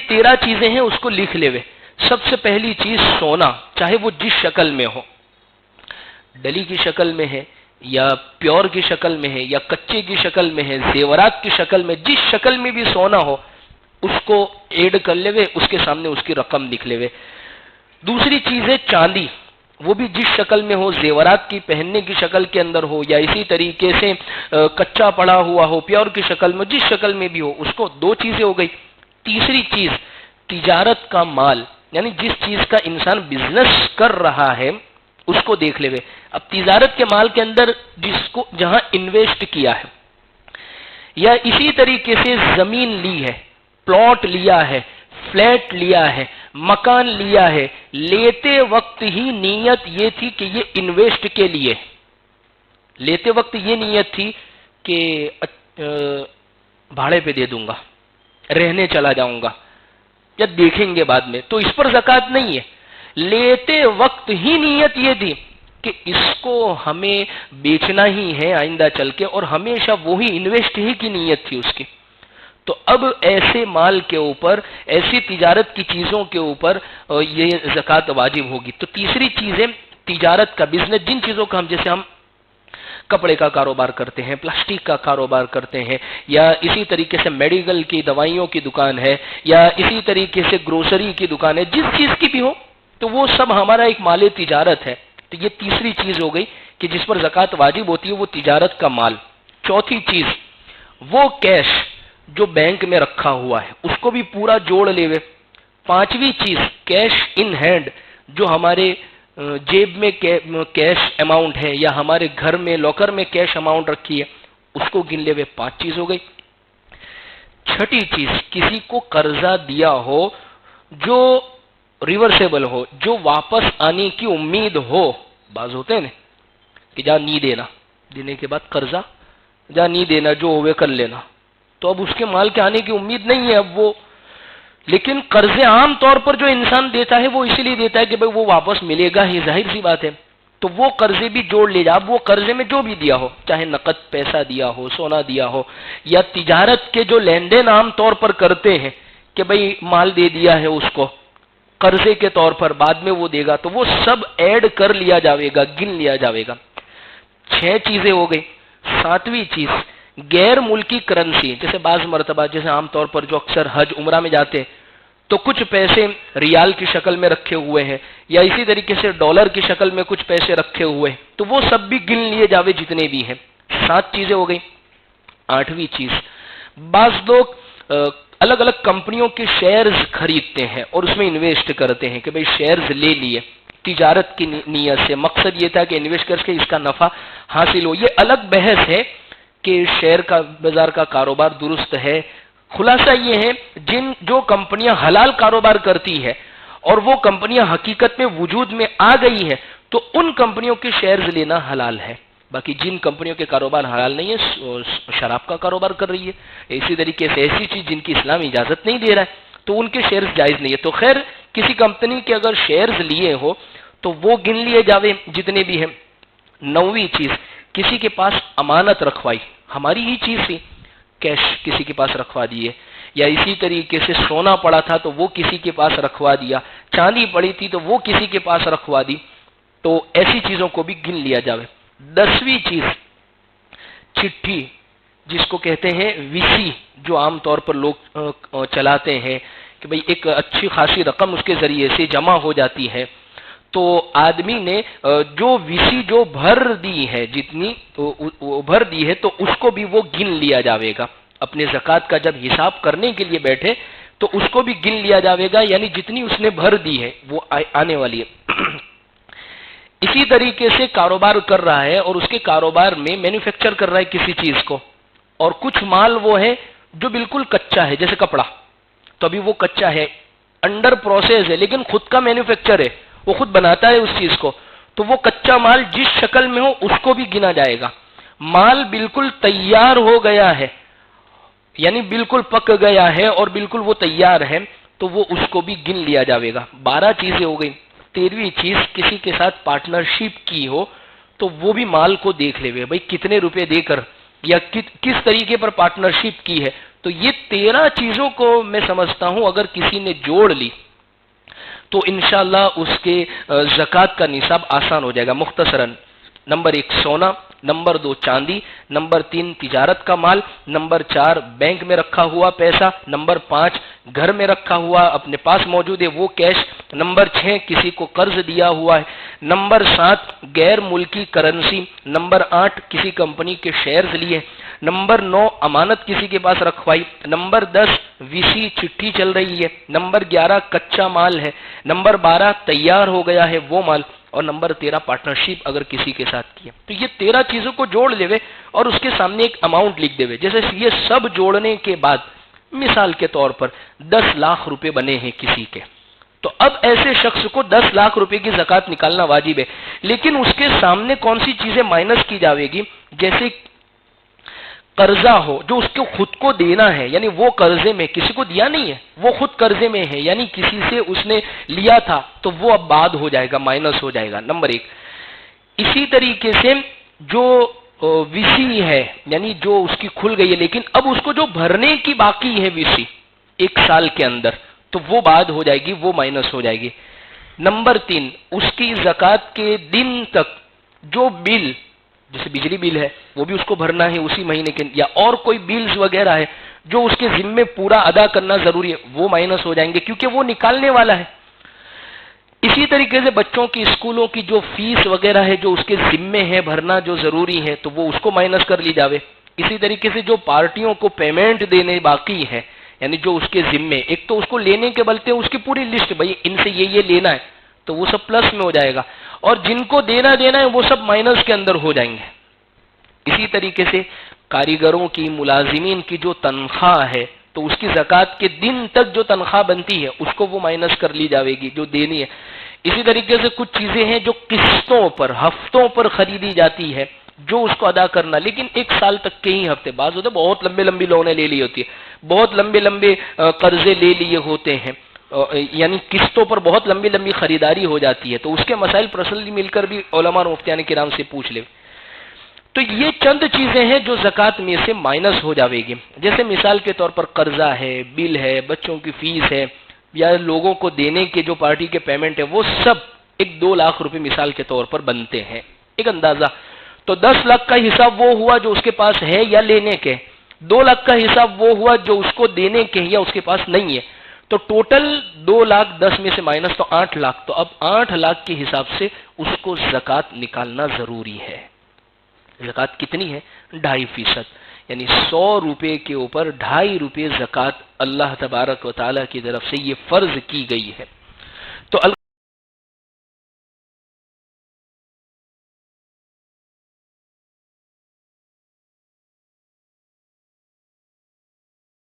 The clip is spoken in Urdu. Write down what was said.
13 چیزیں ہیں اس کو لکھ لے وے۔ سب سے پہلی چیز سونا، چاہے وہ جس شکل میں ہو، ڈلی کی شکل میں ہے یا پیور کی شکل میں ہے یا کچے کی شکل میں ہے، زیورات کی شکل میں، جس شکل میں بھی سونا ہو اس کو ایڈ کر لے وے، اس کے سامنے اس کی رقم لکھ لے وے۔ دوسری چیز ہے چاندی، وہ بھی جس شکل میں ہو، زیورات کی پہننے کی شکل کے اندر ہو یا اسی طریقے سے کچا پڑا ہوا ہو، پیور کی شکل میں، جس شکل میں بھی ہو، اس کو 2 چیزیں ہو گئی۔ تیسری چیز تجارت کا مال، یعنی جس چیز کا انسان بزنس کر رہا ہے اس کو دیکھ لے وے۔ اب تجارت کے مال کے اندر جہاں انویسٹ کیا ہے یا اسی طریقے سے زمین لی ہے، پلاٹ لیا ہے، فلیٹ لیا ہے، مکان لیا ہے، لیتے وقت ہی نیت یہ تھی کہ یہ انویسٹ کے لیے، لیتے وقت یہ نیت تھی کہ بھاڑے پہ دے دوں گا، رہنے چلا جاؤں گا یا دیکھیں گے بعد میں، تو اس پر زکوٰۃ نہیں ہے۔ لیتے وقت ہی نیت یہ تھی کہ اس کو ہمیں بیچنا ہی ہے آئندہ چل کے، اور ہمیشہ وہی انویسٹ ہی کی نیت تھی اس کی، تو اب ایسے مال کے اوپر، ایسی تجارت کی چیزوں کے اوپر یہ زکوٰۃ واجب ہوگی۔ تو تیسری چیز ہے تجارت کا بزنس، جن چیزوں کا جیسے ہم کپڑے کا کاروبار کرتے ہیں، پلاسٹک کا کاروبار کرتے ہیں، یا اسی طریقے سے میڈیکل کی دوائیوں کی دکان ہے، یا اسی طریقے سے گروسری کی دکان ہے، جس چیز کی بھی ہو تو وہ سب ہمارا ایک مال تجارت ہے۔ تو یہ تیسری چیز ہو گئی کہ جس پر زکوٰۃ واجب ہوتی ہے، وہ تجارت کا مال۔ چوتھی چیز وہ کیش جو بینک میں رکھا ہوا ہے، اس کو بھی پورا جوڑ لے ہوئے۔ پانچویں چیز کیش ان ہینڈ، جو ہمارے جیب میں کیش اماؤنٹ ہے یا ہمارے گھر میں لاکر میں کیش اماؤنٹ رکھی ہے، اس کو گن لے ہوئے۔ 5 چیز ہو گئی۔ چھٹی چیز کسی کو قرضہ دیا ہو جو ریورسیبل ہو، جو واپس آنے کی امید ہو، بعض ہوتے ہیں نا کہ جا نہیں دینا، دینے کے بعد قرضہ جا نہیں دینا، جو ہوئے کر لینا، تو اب اس کے مال کے آنے کی امید نہیں ہے اب وہ، لیکن قرضے عام طور پر جو انسان دیتا ہے وہ اسی لیے دیتا ہے کہ بھئی وہ واپس ملے گا ہی، ظاہر سی بات ہے، تو وہ قرضے بھی جوڑ لے جا۔ اب وہ قرضے میں جو بھی دیا ہو، چاہے نقد پیسہ دیا ہو، سونا دیا ہو، یا تجارت کے جو لین دین عام طور پر کرتے ہیں کہ بھئی مال دے دیا ہے اس کو قرضے کے طور پر، بعد میں وہ دے گا، تو وہ سب ایڈ کر لیا جاوے گا، گن لیا جاوے گا۔ 6 چیزیں ہو گئی۔ 7ویں چیز غیر ملکی کرنسی، جیسے بعض مرتبہ جیسے عام طور پر جو اکثر حج عمرہ میں جاتے ہیں تو کچھ پیسے ریال کی شکل میں رکھے ہوئے ہیں، یا اسی طریقے سے ڈالر کی شکل میں کچھ پیسے رکھے ہوئے ہیں، تو وہ سب بھی گن لیے جاوے جتنے بھی ہیں۔ 7 چیزیں ہو گئی۔ 8ویں چیز بعض لوگ الگ الگ کمپنیوں کے شیئرز خریدتے ہیں اور اس میں انویسٹ کرتے ہیں کہ بھئی شیئرز لے لیے تجارت کی نیت سے، مقصد یہ تھا کہ انویسٹ کر کے اس کا نفع حاصل ہو۔ یہ الگ بحث ہے کہ شیئر کا بازار کا کاروبار درست ہے۔ خلاصہ یہ ہے جو کمپنیاں حلال کاروبار کرتی ہے اور وہ کمپنیاں حقیقت میں وجود میں آ گئی ہے تو ان کمپنیوں کے شیئرز لینا حلال ہے۔ باقی جن کمپنیوں کے کاروبار حلال نہیں ہے، شراب کا کاروبار کر رہی ہے، اسی طریقے سے ایسی چیز جن کی اسلام اجازت نہیں دے رہا ہے تو ان کے شیئرز جائز نہیں ہے۔ تو خیر کسی کمپنی کے اگر شیئرز لیے ہو تو وہ گن لیے جاوے جتنے بھی ہیں۔ 9ویں چیز کسی کے پاس امانت رکھوائی، ہماری ہی چیز تھی، کیش کسی کے پاس رکھوا دیے، یا اسی طریقے سے سونا پڑا تھا تو وہ کسی کے پاس رکھوا دیا، چاندی پڑی تھی تو وہ کسی کے پاس رکھوا دی، تو ایسی چیزوں کو بھی گن لیا جاوے۔ 10ویں چیز چٹھی، جس کو کہتے ہیں ویسی، جو عام طور پر لوگ چلاتے ہیں کہ بھئی ایک اچھی خاصی رقم اس کے ذریعے سے جمع ہو جاتی ہے، تو آدمی نے جو ویسی جو بھر دی ہے، جتنی بھر دی ہے تو اس کو بھی وہ گن لیا جاوے گا۔ اپنے زکوٰۃ کا جب حساب کرنے کے لیے بیٹھے تو اس کو بھی گن لیا جاوے گا، یعنی جتنی اس نے بھر دی ہے وہ آنے والی ہے۔ اسی طریقے سے کاروبار کر رہا ہے اور اس کے کاروبار میں مینوفیکچر کر رہا ہے کسی چیز کو، اور کچھ مال وہ ہے جو بالکل کچا ہے، جیسے کپڑا، تو ابھی وہ کچا ہے، انڈر پروسیس ہے، لیکن خود کا مینوفیکچر ہے، وہ خود بناتا ہے اس چیز کو، تو وہ کچا مال جس شکل میں ہو اس کو بھی گنا جائے گا۔ مال بالکل تیار ہو گیا ہے، یعنی بالکل پک گیا ہے اور بالکل وہ تیار ہے، تو وہ اس کو بھی گن لیا جاوے گا۔ 12 چیزیں ہو گئی۔ 13ویں چیز کسی کے ساتھ پارٹنرشپ کی ہو تو وہ بھی مال کو دیکھ لے، بھائی کتنے روپے دے کر یا کس طریقے پر پارٹنرشپ کی ہے. تو یہ 13 چیزوں کو میں سمجھتا ہوں اگر کسی نے جوڑ لی تو انشاءاللہ اس کے زکوٰۃ کا نصاب آسان ہو جائے گا. مختصراً: نمبر 1 سونا، نمبر 2 چاندی، نمبر 3 تجارت کا مال، نمبر 4 بینک میں رکھا ہوا پیسہ، نمبر 5 گھر میں رکھا ہوا اپنے پاس موجود ہے وہ کیش، نمبر 6 کسی کو قرض دیا ہوا ہے، نمبر 7 غیر ملکی کرنسی، نمبر 8 کسی کمپنی کے شیئرز لیے، نمبر 9 امانت کسی کے پاس رکھوائی، نمبر 10 ویسی چٹھی چل رہی ہے، نمبر 11 کچا مال ہے، نمبر 12 تیار ہو گیا ہے وہ مال، اور نمبر 13 پارٹنرشپ اگر کسی کے ساتھ کیا. تو یہ 13 چیزوں کو جوڑ لے وے اور اس کے سامنے ایک اماؤنٹ لکھ دے وے. جیسے یہ سب جوڑنے کے بعد مثال کے طور پر 10 لاکھ روپے بنے ہیں کسی کے، تو اب ایسے شخص کو 10 لاکھ روپے کی زکوٰۃ نکالنا واجب ہے. لیکن اس کے سامنے کون سی چیزیں مائنس کی جاوے گی؟ جیسے قرضہ ہو جو اس کو خود کو دینا ہے، یعنی وہ قرضے میں کسی کو دیا نہیں ہے، وہ خود قرضے میں ہے، یعنی کسی سے اس نے لیا تھا، تو وہ اب بعد ہو جائے گا، مائنس ہو جائے گا. نمبر 1. اسی طریقے سے جو ویسی ہے، یعنی جو اس کی کھل گئی ہے لیکن اب اس کو جو بھرنے کی باقی ہے ویسی 1 سال کے اندر، تو وہ بعد ہو جائے گی، وہ مائنس ہو جائے گی. نمبر 3. اس کی زکوٰۃ کے دن تک جو بل، جیسے بجلی بل ہے وہ بھی اس کو بھرنا ہے اسی مہینے کے، یا اور کوئی بلز وغیرہ ہے جو اس کے ذمے پورا ادا کرنا ضروری ہے، وہ مائنس ہو جائیں گے کیونکہ وہ نکالنے والا ہے. اسی طریقے سے بچوں کی اسکولوں کی جو فیس وغیرہ ہے جو اس کے ذمے ہے بھرنا جو ضروری ہے، تو وہ اس کو مائنس کر لی جاوے. اسی طریقے سے جو پارٹیوں کو پیمنٹ دینے باقی ہے، یعنی جو اس کے ذمے، ایک تو اس کو لینے کے بلتے اس کی پوری لسٹ، بھائی ان سے یہ لینا ہے، تو وہ سب پلس میں ہو جائے گا، اور جن کو دینا ہے وہ سب مائنس کے اندر ہو جائیں گے. اسی طریقے سے کاریگروں کی، ملازمین کی جو تنخواہ ہے، تو اس کی زکوٰۃ کے دن تک جو تنخواہ بنتی ہے اس کو وہ مائنس کر لی جاوے گی جو دینی ہے. اسی طریقے سے کچھ چیزیں ہیں جو قسطوں پر، ہفتوں پر خریدی جاتی ہے، جو اس کو ادا کرنا، لیکن 1 سال تک کے ہی ہفتے، بعض ہوتے بہت لمبی لونیں لے لی ہوتی ہے، بہت لمبے قرضے لے لیے ہوتے ہیں، یعنی قسطوں پر بہت لمبی خریداری ہو جاتی ہے، تو اس کے مسائل پرسنلی مل کر بھی علماء اور مفتیان کرام سے پوچھ لے. تو یہ چند چیزیں ہیں جو زکوٰۃ میں سے مائنس ہو جاوے گی. جیسے مثال کے طور پر قرضہ ہے، بل ہے، بچوں کی فیس ہے، یا لوگوں کو دینے کے جو پارٹی کے پیمنٹ ہے، وہ سب 2 لاکھ روپے مثال کے طور پر بنتے ہیں، ایک اندازہ. تو 10 لاکھ کا حساب وہ ہوا جو اس کے پاس ہے یا لینے کے، 2 لاکھ کا حساب وہ ہوا جو اس کو دینے کے یا اس کے پاس نہیں ہے. تو ٹوٹل 2 لاکھ 10 میں سے مائنس تو 8 لاکھ. تو اب 8 لاکھ کے حساب سے اس کو زکوٰۃ نکالنا ضروری ہے. زکوٰۃ کتنی ہے؟ 2.5%، یعنی 100 روپے کے اوپر 2.5 روپے زکوٰۃ اللہ تبارک و تعالیٰ کی طرف سے یہ فرض کی گئی ہے.